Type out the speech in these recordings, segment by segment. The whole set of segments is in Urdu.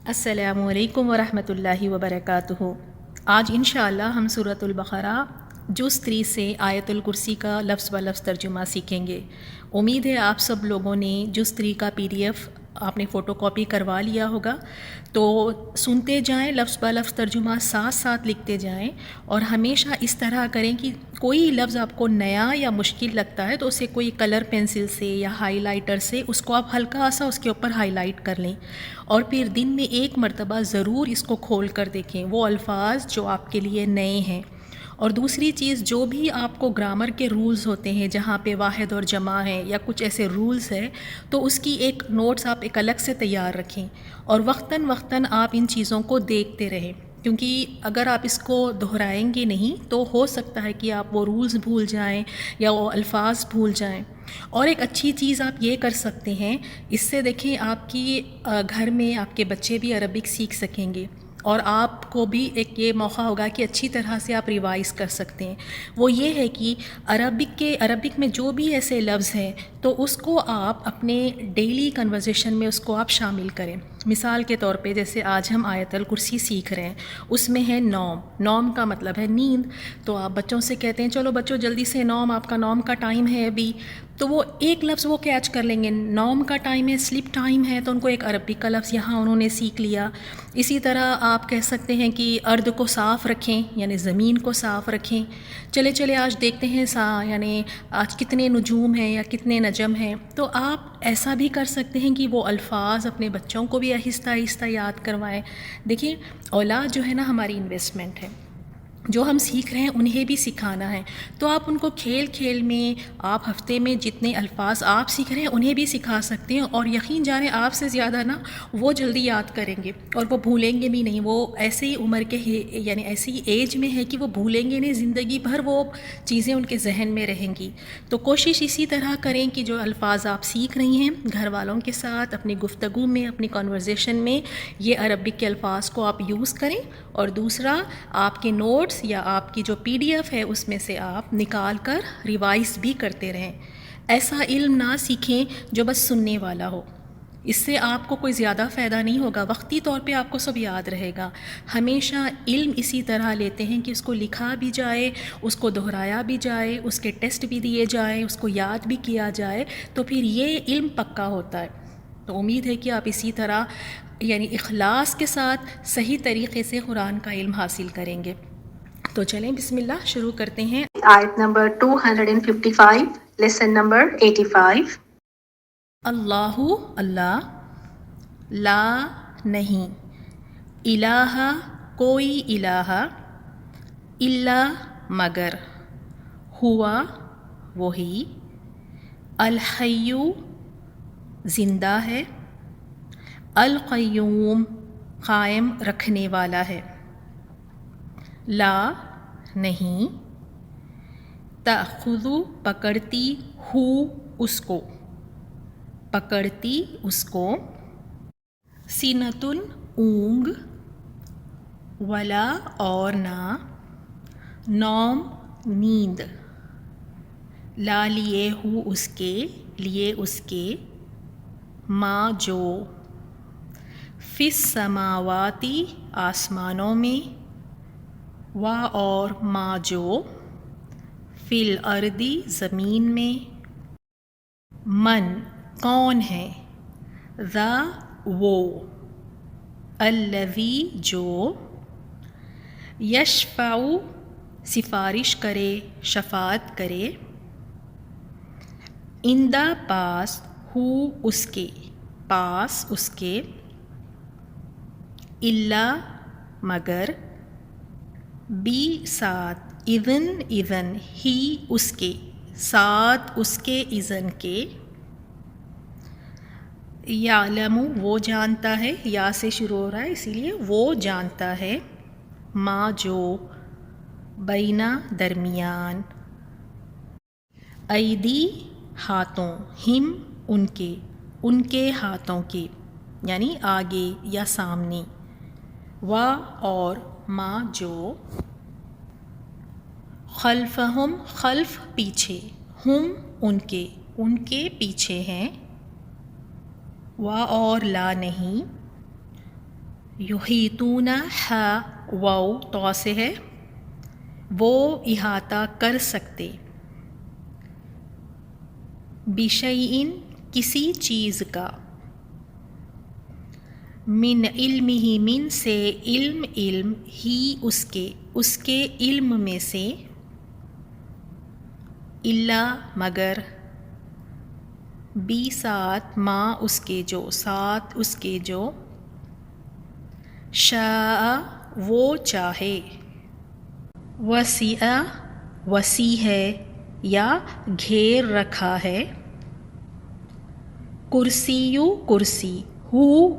السلام علیکم ورحمۃ اللہ وبرکاتہ۔ آج انشاءاللہ ہم سورۃ البقرہ جز 3 سے آیت الکرسی کا لفظ بہ لفظ ترجمہ سیکھیں گے۔ امید ہے آپ سب لوگوں نے جز 3 کا PDF آپ نے فوٹو کاپی کروا لیا ہوگا، تو سنتے جائیں، لفظ بہ لفظ ترجمہ ساتھ ساتھ لکھتے جائیں، اور ہمیشہ اس طرح کریں کہ کوئی لفظ آپ کو نیا یا مشکل لگتا ہے تو اسے کوئی کلر پینسل سے یا ہائی لائٹر سے اس کو آپ ہلکا سا اس کے اوپر ہائی لائٹ کر لیں، اور پھر دن میں ایک مرتبہ ضرور اس کو کھول کر دیکھیں وہ الفاظ جو آپ کے لیے نئے ہیں۔ اور دوسری چیز، جو بھی آپ کو گرامر کے رولز ہوتے ہیں جہاں پہ واحد اور جمع ہے یا کچھ ایسے رولز ہیں، تو اس کی ایک نوٹس آپ ایک الگ سے تیار رکھیں، اور وقتاً وقتاً آپ ان چیزوں کو دیکھتے رہیں، کیونکہ اگر آپ اس کو دہرائیں گے نہیں تو ہو سکتا ہے کہ آپ وہ رولز بھول جائیں یا وہ الفاظ بھول جائیں۔ اور ایک اچھی چیز آپ یہ کر سکتے ہیں، اس سے دیکھیں آپ کی گھر میں آپ کے بچے بھی عربک سیکھ سکیں گے، اور آپ کو بھی ایک یہ موقع ہوگا کہ اچھی طرح سے آپ ریوائز کر سکتے ہیں۔ وہ یہ ہے کہ عربک میں جو بھی ایسے لفظ ہیں تو اس کو آپ اپنے ڈیلی کنورزیشن میں اس کو آپ شامل کریں۔ مثال کے طور پہ جیسے آج ہم آیت الکرسی سیکھ رہے ہیں، اس میں ہے نوم، نوم کا مطلب ہے نیند، تو آپ بچوں سے کہتے ہیں چلو بچوں جلدی سے نوم، آپ کا نوم کا ٹائم ہے ابھی، تو وہ ایک لفظ وہ کیچ کر لیں گے، نوم کا ٹائم ہے، سلیپ ٹائم ہے، تو ان کو ایک عربک کا لفظ یہاں انہوں نے سیکھ لیا۔ اسی طرح آپ کہہ سکتے ہیں کہ ارض کو صاف رکھیں، یعنی زمین کو صاف رکھیں، چلے آج دیکھتے ہیں یعنی آج کتنے نجوم ہیں یا کتنے نجم ہیں، تو آپ ایسا بھی کر سکتے ہیں کہ وہ الفاظ اپنے بچوں کو بھی آہستہ آہستہ یاد کروائیں۔ دیکھیں، اولاد جو ہے نا ہماری انویسٹمنٹ ہے، جو ہم سیکھ رہے ہیں انہیں بھی سکھانا ہے، تو آپ ان کو کھیل کھیل میں، آپ ہفتے میں جتنے الفاظ آپ سیکھ رہے ہیں انہیں بھی سکھا سکتے ہیں، اور یقین جانیں آپ سے زیادہ نا وہ جلدی یاد کریں گے اور وہ بھولیں گے بھی نہیں۔ وہ ایسی عمر کے یعنی ایسی ایج میں ہے کہ وہ بھولیں گے نہیں، زندگی بھر وہ چیزیں ان کے ذہن میں رہیں گی۔ تو کوشش اسی طرح کریں کہ جو الفاظ آپ سیکھ رہی ہیں گھر والوں کے ساتھ اپنی گفتگو میں، اپنی کنورزیشن میں، یہ عربک کے الفاظ کو آپ یوز کریں، اور دوسرا آپ کے نوٹس یا آپ کی جو PDF ہے اس میں سے آپ نکال کر ریوائز بھی کرتے رہیں۔ ایسا علم نہ سیکھیں جو بس سننے والا ہو، اس سے آپ کو کوئی زیادہ فائدہ نہیں ہوگا، وقتی طور پہ آپ کو سب یاد رہے گا۔ ہمیشہ علم اسی طرح لیتے ہیں کہ اس کو لکھا بھی جائے، اس کو دہرایا بھی جائے، اس کے ٹیسٹ بھی دیے جائیں، اس کو یاد بھی کیا جائے، تو پھر یہ علم پکا ہوتا ہے۔ تو امید ہے کہ آپ اسی طرح یعنی اخلاص کے ساتھ صحیح طریقے سے قرآن کا علم حاصل کریں گے۔ تو چلیں بسم اللہ شروع کرتے ہیں۔ آیت نمبر 255، لیسن نمبر 85۔ اللہ، اللہ، لا نہیں، الہ کوئی الہ، الا مگر، ہوا وہی، الحی زندہ ہے، القیوم قائم رکھنے والا ہے، لا نہیں، تأخذ پکڑتی ہو اس کو، پکڑتی اس کو، سینۃ اونگ، ولا اور نہ، نوم نیند، لا لیے ہو اس کے، لیے اس کے، ما جو، فی السماواتی آسمانوں میں، وا اور ما جو، فی الارضی زمین میں، من کون ہے، ذا وہ، الذی جو، یشفع سفارش کرے، شفاعت کرے، عندہ پاس، ہو اس کے، پاس اس کے، الا مگر، بی ساتھ، اذن اذن، ہی اس کے، ساتھ اس کے اذن کے، یعلم وہ جانتا ہے، یا سے شروع ہو رہا ہے اسی لیے وہ جانتا ہے، ما جو، بینا درمیان، ایدی ہاتھوں، ہم ان کے ہاتھوں کے، یعنی آگے یا سامنے، وا اور ما جو، خلفہم خلف پیچھے، ہم ان کے پیچھے ہیں، وا اور لا نہیں، یحیطون ہا واو تو سے ہے، وہ احاطہ کر سکتے، بشیء کسی چیز کا، من علمہ من سے علم ہی اس کے علم میں سے، الا مگر، بی ساتھ ما اس کے جو شاء وہ چاہے، وسیع ہے یا گھیر رکھا ہے، کرسی ہو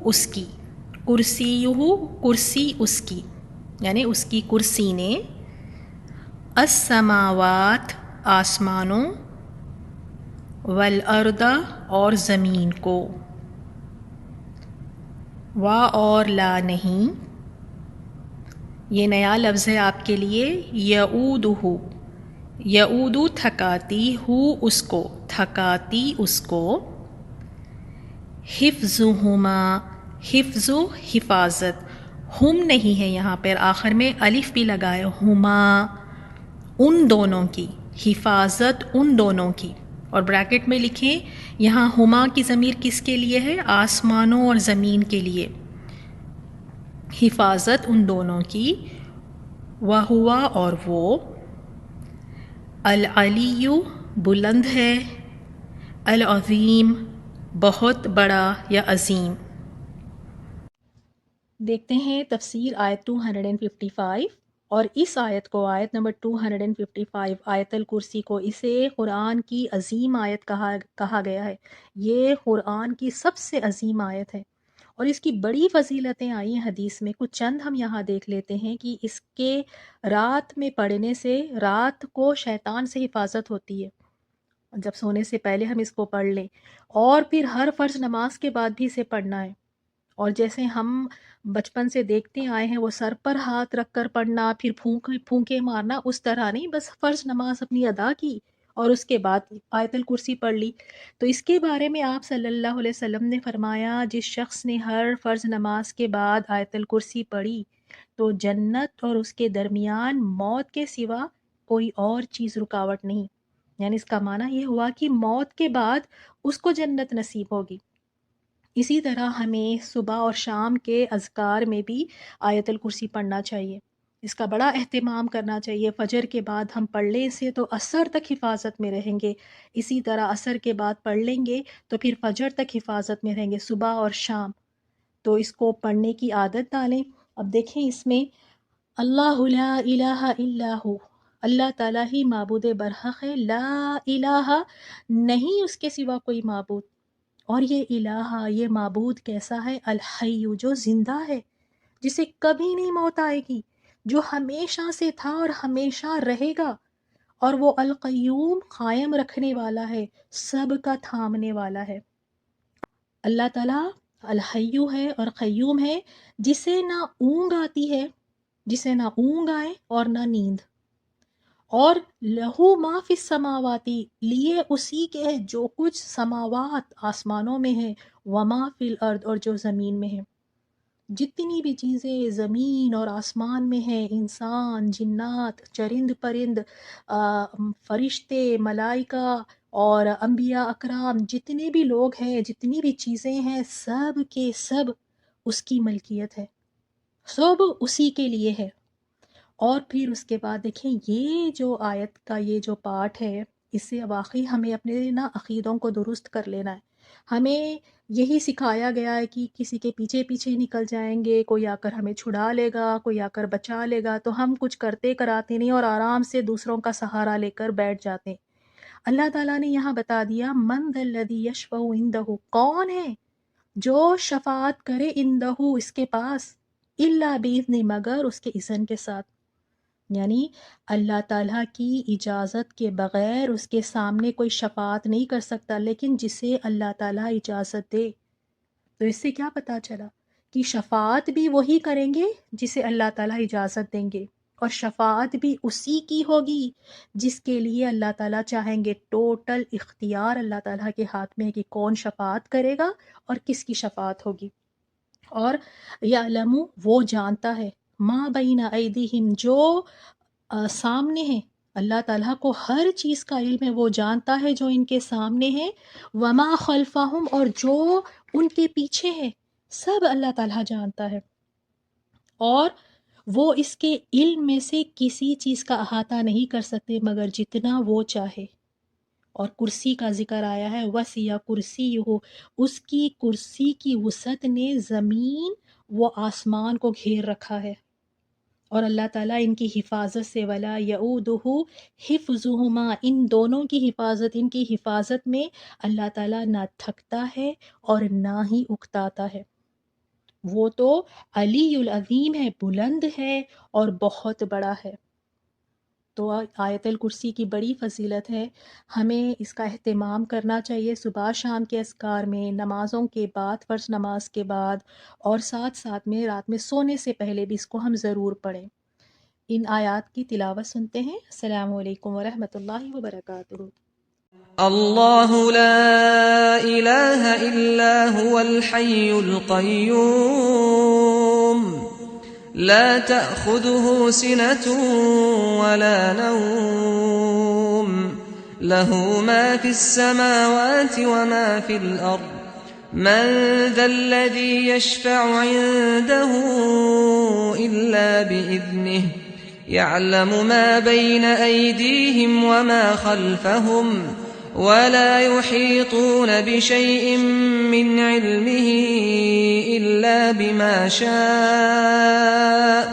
اس کی، کرسی اس کی یعنی اس کی کرسی نے، السماوات آسمانوں، والارض اور زمین کو، اور لا نہیں، یہ نیا لفظ ہے آپ کے لیے، یعود تھکاتی اس کو، حفظہما حفظ و حفاظت، ہم نہیں ہے یہاں پر، آخر میں الف بھی لگائے، ہما ان دونوں کی، حفاظت ان دونوں کی، اور بریکٹ میں لکھیں یہاں ہما کی ضمیر کس کے لیے ہے؟ آسمانوں اور زمین کے لیے، حفاظت ان دونوں کی، وہوا اور وہ، العلی بلند ہے، العظیم بہت بڑا یا عظیم۔ دیکھتے ہیں تفسیر آیت 255، اور اس آیت کو، آیت نمبر 255 آیت الکرسی کو، اسے قرآن کی عظیم آیت کہا گیا ہے۔ یہ قرآن کی سب سے عظیم آیت ہے، اور اس کی بڑی فضیلتیں آئی ہیں حدیث میں، کچھ چند ہم یہاں دیکھ لیتے ہیں کہ اس کے رات میں پڑھنے سے رات کو شیطان سے حفاظت ہوتی ہے، جب سونے سے پہلے ہم اس کو پڑھ لیں، اور پھر ہر فرض نماز کے بعد بھی اسے پڑھنا ہے، اور جیسے ہم بچپن سے دیکھتے آئے ہیں وہ سر پر ہاتھ رکھ کر پڑھنا، پھر پھونکے مارنا، اس طرح نہیں، بس فرض نماز اپنی ادا کی اور اس کے بعد آیت الکرسی پڑھ لی۔ تو اس کے بارے میں آپ صلی اللہ علیہ وسلم نے فرمایا، جس شخص نے ہر فرض نماز کے بعد آیت الکرسی پڑھی تو جنت اور اس کے درمیان موت کے سوا کوئی اور چیز رکاوٹ نہیں، یعنی اس کا معنی یہ ہوا کہ موت کے بعد اس کو جنت نصیب ہوگی۔ اسی طرح ہمیں صبح اور شام کے اذکار میں بھی آیت الکرسی پڑھنا چاہیے، اس کا بڑا اہتمام کرنا چاہیے۔ فجر کے بعد ہم پڑھ لیں اسے تو عصر تک حفاظت میں رہیں گے، اسی طرح عصر کے بعد پڑھ لیں گے تو پھر فجر تک حفاظت میں رہیں گے، صبح اور شام۔ تو اس کو پڑھنے کی عادت ڈالیں۔ اب دیکھیں اس میں اللہ لا الہ الا ہو، اللہ تعالیٰ ہی معبود برحق ہے، لا الہ نہیں اس کے سوا کوئی معبود، اور یہ الہ، یہ معبود کیسا ہے؟ الحی جو زندہ ہے، جسے کبھی نہیں موت آئے گی، جو ہمیشہ سے تھا اور ہمیشہ رہے گا، اور وہ القیوم قائم رکھنے والا ہے، سب کا تھامنے والا ہے۔ اللہ تعالیٰ الحیو ہے اور قیوم ہے، جسے نہ اونگ آتی ہے، جسے نہ اونگ آئے اور نہ نیند، اور لہو ما فی السماواتی، لیے اسی کے ہے جو کچھ سماوات آسمانوں میں ہے، وما فی الارض اور جو زمین میں ہے، جتنی بھی چیزیں زمین اور آسمان میں ہیں، انسان، جنات، چرند پرند، فرشتے، ملائکہ اور انبیاء اکرام، جتنے بھی لوگ ہیں، جتنی بھی چیزیں ہیں، سب کے سب اس کی ملکیت ہے، سب اسی کے لیے ہے۔ اور پھر اس کے بعد دیکھیں یہ جو آیت کا یہ جو پارٹ ہے، اس سے واقعی ہمیں اپنے عقیدوں کو درست کر لینا ہے۔ ہمیں یہی سکھایا گیا ہے کہ کسی کے پیچھے پیچھے نکل جائیں گے، کوئی آ کر ہمیں چھڑا لے گا، کوئی آ کر بچا لے گا، تو ہم کچھ کرتے کراتے نہیں اور آرام سے دوسروں کا سہارا لے کر بیٹھ جاتے ہیں۔ اللہ تعالیٰ نے یہاں بتا دیا، من ذا الذی یشفع عندہ، کون ہے جو شفاعت کرے عندہ اس کے پاس، الا باذن، مگر اس کے اذن کے ساتھ، یعنی اللہ تعالیٰ کی اجازت کے بغیر اس کے سامنے کوئی شفاعت نہیں کر سکتا، لیکن جسے اللہ تعالیٰ اجازت دے۔ تو اس سے کیا پتہ چلا کہ شفاعت بھی وہی کریں گے جسے اللہ تعالیٰ اجازت دیں گے، اور شفاعت بھی اسی کی ہوگی جس کے لیے اللہ تعالیٰ چاہیں گے۔ ٹوٹل اختیار اللہ تعالیٰ کے ہاتھ میں ہے کہ کون شفاعت کرے گا اور کس کی شفاعت ہوگی۔ اور یعلم وہ جانتا ہے، ما بین ایدیہم جو سامنے ہے، اللہ تعالیٰ کو ہر چیز کا علم ہے، وہ جانتا ہے جو ان کے سامنے ہے، وما خلفہم اور جو ان کے پیچھے ہے، سب اللہ تعالیٰ جانتا ہے، اور وہ اس کے علم میں سے کسی چیز کا احاطہ نہیں کر سکتے مگر جتنا وہ چاہے۔ اور کرسی کا ذکر آیا ہے، وسیع کرسی ہو، اس کی کرسی کی وسعت نے زمین و آسمان کو گھیر رکھا ہے، اور اللہ تعالیٰ ان کی حفاظت سے ولا یعودہ حفظہما، ان دونوں کی حفاظت، ان کی حفاظت میں اللہ تعالیٰ نہ تھکتا ہے اور نہ ہی اکتاتا ہے۔ وہ تو علی العظیم ہے، بلند ہے اور بہت بڑا ہے۔ تو آیت الکرسی کی بڑی فضیلت ہے، ہمیں اس کا اہتمام کرنا چاہیے صبح شام کے اذکار میں، نمازوں کے بعد، فرض نماز کے بعد، اور ساتھ ساتھ میں رات میں سونے سے پہلے بھی اس کو ہم ضرور پڑھیں۔ ان آیات کی تلاوت سنتے ہیں۔ السلام علیکم ورحمۃ اللہ وبرکاتہ۔ اللہ لا الہ الا هو الحی القیوم لا تأخذه سنة ولا نوم له ما في السماوات وما في الأرض من ذا الذي يشفع عنده إلا بإذنه يعلم ما بين أيديهم وما خلفهم ولا يحيطون بشيء من علمه إلا بما شاء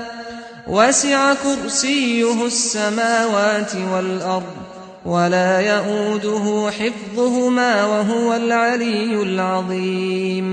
وسع كرسيه السماوات والأرض ولا يؤوده حفظهما وهو العلي العظيم۔